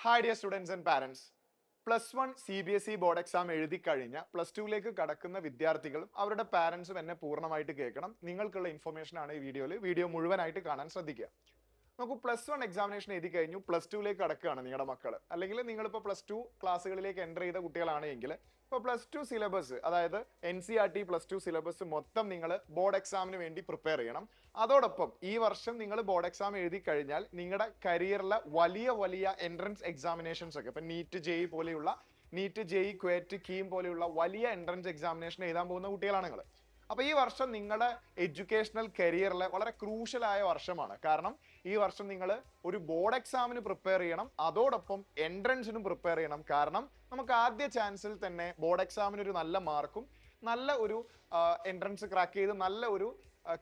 Hi dear students and parents. +1 CBSE board exam എഴുതി കഴിഞ്ഞ +2ലേക്ക് കടക്കുന്ന വിദ്യാർത്ഥികളും അവരുടെ പാരൻസും എന്നെ പൂർണ്ണമായിട്ട് കേൾക്കണം. നിങ്ങൾക്കുള്ള ഇൻഫർമേഷൻ ആണ് ഈ വീഡിയോ മുഴുവനായിട്ട് കാണാൻ ശ്രദ്ധിക്കുക. നമുക്ക് +1 എക്സാമിനേഷൻ എഴുതി കഴിഞ്ഞു, +2ലേക്ക് കടക്കുകയാണ് നിങ്ങളുടെ മക്കൾ, അല്ലെങ്കിൽ നിങ്ങളിപ്പോൾ +2 ക്ലാസ്സുകളിലേക്ക് എൻ്റർ ചെയ്ത കുട്ടികളാണ് എങ്കിൽ ഇപ്പോൾ +2 സിലബസ്, അതായത് NCERT +2 സിലബസ് മൊത്തം നിങ്ങൾ ബോർഡ് എക്സാമിന് വേണ്ടി പ്രിപ്പയർ ചെയ്യണം. അതോടൊപ്പം ഈ വർഷം നിങ്ങൾ ബോർഡ് എക്സാം എഴുതി കഴിഞ്ഞാൽ നിങ്ങളുടെ കരിയറിലെ വലിയ വലിയ എൻട്രൻസ് എക്സാമിനേഷൻസ് ഒക്കെ, ഇപ്പം നീറ്റ് ജെഇ ക്വേറ്റ് കീം പോലെയുള്ള വലിയ എൻട്രൻസ് എക്സാമിനേഷൻ എഴുതാൻ പോകുന്ന കുട്ടികളാണ് നിങ്ങൾ. അപ്പോൾ ഈ വർഷം നിങ്ങളുടെ എഡ്യൂക്കേഷണൽ കരിയറിലെ വളരെ ക്രൂഷ്യലായ വർഷമാണ്. കാരണം ഈ വർഷം നിങ്ങൾ ഒരു ബോർഡ് എക്സാമിന് പ്രിപ്പയർ ചെയ്യണം, അതോടൊപ്പം എൻട്രൻസിനും പ്രിപ്പയർ ചെയ്യണം. കാരണം നമുക്ക് ആദ്യ ചാൻസിൽ തന്നെ ബോർഡ് എക്സാമിന് ഒരു നല്ല മാർക്കും നല്ല ഒരു എൻട്രൻസ് ക്രാക്ക് ചെയ്ത് നല്ല ഒരു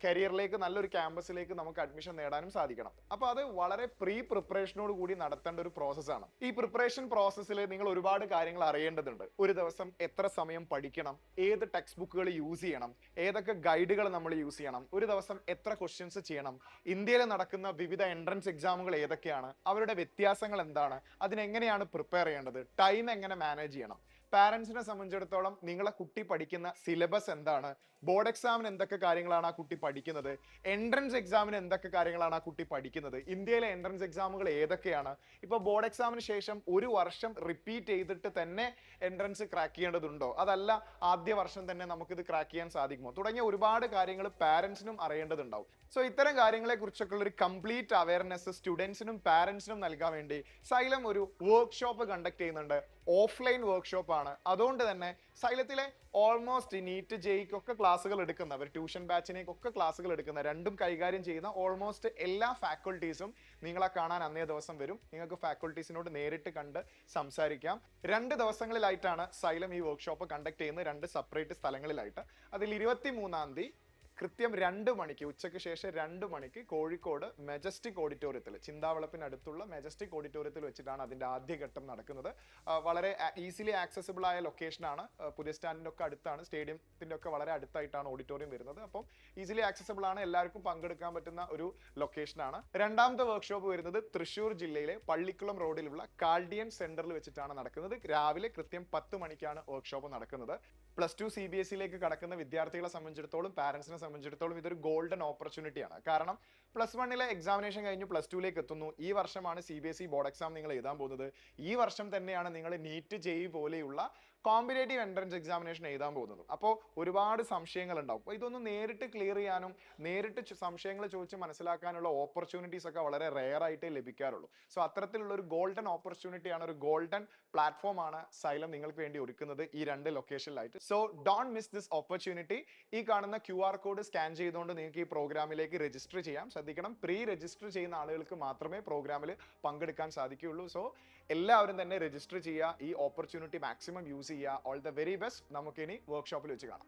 കരിയറിലേക്ക്, നല്ലൊരു ക്യാമ്പസിലേക്ക് നമുക്ക് അഡ്മിഷൻ നേടാനും സാധിക്കണം. അപ്പോൾ അത് വളരെ പ്രിപ്പറേഷനോട് കൂടി നടത്തേണ്ട ഒരു പ്രോസസ്സാണ്. ഈ പ്രിപ്പറേഷൻ പ്രോസസ്സിൽ നിങ്ങൾ ഒരുപാട് കാര്യങ്ങൾ അറിയേണ്ടതുണ്ട്. ഒരു ദിവസം എത്ര സമയം പഠിക്കണം, ഏത് ടെക്സ്റ്റ് ബുക്കുകൾ യൂസ് ചെയ്യണം, ഏതൊക്കെ ഗൈഡുകൾ നമ്മൾ യൂസ് ചെയ്യണം, ഒരു ദിവസം എത്ര ക്വസ്റ്റ്യൻസ് ചെയ്യണം, ഇന്ത്യയിൽ നടക്കുന്ന വിവിധ എൻട്രൻസ് എക്സാമുകൾ ഏതൊക്കെയാണ്, അവരുടെ വ്യത്യാസങ്ങൾ എന്താണ്, അതിനെങ്ങനെയാണ് പ്രിപ്പയർ ചെയ്യേണ്ടത്, ടൈം എങ്ങനെ മാനേജ് ചെയ്യണം, പാരൻസിനെ സംബന്ധിച്ചിടത്തോളം നിങ്ങളെ കുട്ടി പഠിക്കുന്ന സിലബസ് എന്താണ്, ബോർഡ് എക്സാമിന് എന്തൊക്കെ കാര്യങ്ങളാണ് ആ കുട്ടി പഠിക്കുന്നത്, എൻട്രൻസ് എക്സാമിന് എന്തൊക്കെ കാര്യങ്ങളാണ് ആ കുട്ടി പഠിക്കുന്നത്, ഇന്ത്യയിലെ എൻട്രൻസ് എക്സാമുകൾ ഏതൊക്കെയാണ്, ഇപ്പോൾ ബോർഡ് എക്സാമിന് ശേഷം ഒരു വർഷം റിപ്പീറ്റ് ചെയ്തിട്ട് തന്നെ എൻട്രൻസ് ക്രാക്ക് ചെയ്യേണ്ടതുണ്ടോ, അതല്ല ആദ്യ വർഷം തന്നെ നമുക്കിത് ക്രാക്ക് ചെയ്യാൻ സാധിക്കുമോ, തുടങ്ങിയ ഒരുപാട് കാര്യങ്ങൾ പാരൻസിനും അറിയേണ്ടതുണ്ടാവും. സോ ഇത്തരം കാര്യങ്ങളെ കുറിച്ചൊക്കെ ഒരു കംപ്ലീറ്റ് അവയർനെസ് സ്റ്റുഡൻസിനും പാരൻസിനും നൽകാൻ വേണ്ടി സൈലം ഒരു വർക്ക്ഷോപ്പ് കണ്ടക്ട് ചെയ്യുന്നുണ്ട്. ഓഫ്ലൈൻ വർക്ക്ഷോപ്പ് ആണ്. അതുകൊണ്ട് തന്നെ സൈലത്തിലെ ഓൾമോസ്റ്റ് നീറ്റ് ജെഇക്കൊക്കെ ക്ലാസ്സുകൾ എടുക്കുന്നവർ, ട്യൂഷൻ ബാച്ചിനേക്കൊക്കെ ക്ലാസ്സുകൾ എടുക്കുന്ന, രണ്ടും കൈകാര്യം ചെയ്യുന്ന ഓൾമോസ്റ്റ് എല്ലാ ഫാക്കൾട്ടീസും നിങ്ങളെ കാണാൻ അന്നേ ദിവസം വരും. നിങ്ങൾക്ക് ഫാക്കൾട്ടീസിനോട് നേരിട്ട് കണ്ട് സംസാരിക്കാം. 2 ദിവസങ്ങളിലായിട്ടാണ് സൈലം ഈ വർക്ക്ഷോപ്പ് കണ്ടക്ട് ചെയ്യുന്നത്, 2 സെപ്പറേറ്റ് സ്ഥലങ്ങളിലായിട്ട്. അതിൽ 23-ാം തീയതി കൃത്യം 2 മണിക്ക്, ഉച്ചയ്ക്ക് ശേഷം 2 മണിക്ക് കോഴിക്കോട് മെജസ്റ്റിക് ഓഡിറ്റോറിയത്തിൽ, ചിന്താവളപ്പിനടുത്തുള്ള മെജസ്റ്റിക് ഓഡിറ്റോറിയത്തിൽ വെച്ചിട്ടാണ് അതിൻ്റെ ആദ്യഘട്ടം നടക്കുന്നത്. വളരെ ഈസിലി ആക്സസിബിൾ ആയ ലൊക്കേഷനാണ്. പുതിയ സ്റ്റാൻഡിൻ്റെ ഒക്കെ അടുത്താണ്, സ്റ്റേഡിയത്തിൻ്റെ ഒക്കെ വളരെ അടുത്തായിട്ടാണ് ഓഡിറ്റോറിയം വരുന്നത്. അപ്പം ഈസിലി ആക്സസിബിൾ ആണ്, എല്ലാവർക്കും പങ്കെടുക്കാൻ പറ്റുന്ന ഒരു ലൊക്കേഷനാണ്. രണ്ടാമത്തെ വർക്ക്ഷോപ്പ് വരുന്നത് തൃശ്ശൂർ ജില്ലയിലെ പള്ളിക്കുളം റോഡിലുള്ള കാൾഡിയൻ സെന്ററിൽ വെച്ചിട്ടാണ് നടക്കുന്നത്. രാവിലെ കൃത്യം 10 മണിക്കാണ് വർക്ക്ഷോപ്പ് നടക്കുന്നത്. +2 CBSEയിലേക്ക് കടക്കുന്ന വിദ്യാർത്ഥികളെ സംബന്ധിച്ചിടത്തോളം, പാരൻസിനെ സംബന്ധിച്ചിടത്തോളം ഇതൊരു ഗോൾഡൻ ഓപ്പർച്യൂണിറ്റിയാണ്. കാരണം +1 എക്സാമിനേഷൻ കഴിഞ്ഞ് +2ലേക്ക് എത്തുന്നു. ഈ വർഷമാണ് CBSE ബോർഡ് എക്സാം നിങ്ങൾ എഴുതാൻ പോകുന്നത്. ഈ വർഷം തന്നെയാണ് നിങ്ങൾ നീറ്റ് ജെഇ പോലെയുള്ള കോമ്പറ്റേറ്റീവ് എൻട്രൻസ് എക്സാമിനേഷൻ എഴുതാൻ പോകുന്നത്. അപ്പോൾ ഒരുപാട് സംശയങ്ങൾ ഉണ്ടാവും. അപ്പോൾ ഇതൊന്നും നേരിട്ട് ക്ലിയർ ചെയ്യാനും നേരിട്ട് സംശയങ്ങൾ ചോദിച്ച് മനസ്സിലാക്കാനുള്ള ഓപ്പർച്യൂണിറ്റീസ് ഒക്കെ വളരെ റെയർ ആയിട്ടേ ലഭിക്കാറുള്ളൂ. സോ അത്തരത്തിലുള്ള ഒരു ഗോൾഡൻ ഓപ്പർച്യൂണിറ്റിയാണ്, ഒരു ഗോൾഡൻ പ്ലാറ്റ്ഫോം ആണ് സൈലം നിങ്ങൾക്ക് വേണ്ടി ഒരുക്കുന്നത് ഈ 2 ലൊക്കേഷനിലായിട്ട്. So don't miss this opportunity. ഈ കാണുന്ന QR കോഡ് സ്കാൻ ചെയ്തുകൊണ്ട് നിങ്ങൾക്ക് ഈ പ്രോഗ്രാമിലേക്ക് രജിസ്റ്റർ ചെയ്യാം. ശ്രദ്ധിക്കണം, പ്രീ രജിസ്റ്റർ ചെയ്യുന്ന ആളുകൾക്ക് മാത്രമേ പ്രോഗ്രാമിൽ പങ്കെടുക്കാൻ സാധിക്കുകയുള്ളൂ. സോ എല്ലാവരും തന്നെ രജിസ്റ്റർ ചെയ്യുക, ഈ ഓപ്പർച്യൂണിറ്റി മാക്സിമം യൂസ് ചെയ്യുക. All the very best. നമുക്കിനി വർക്ക്ഷോപ്പിൽ വെച്ച് കാണാം.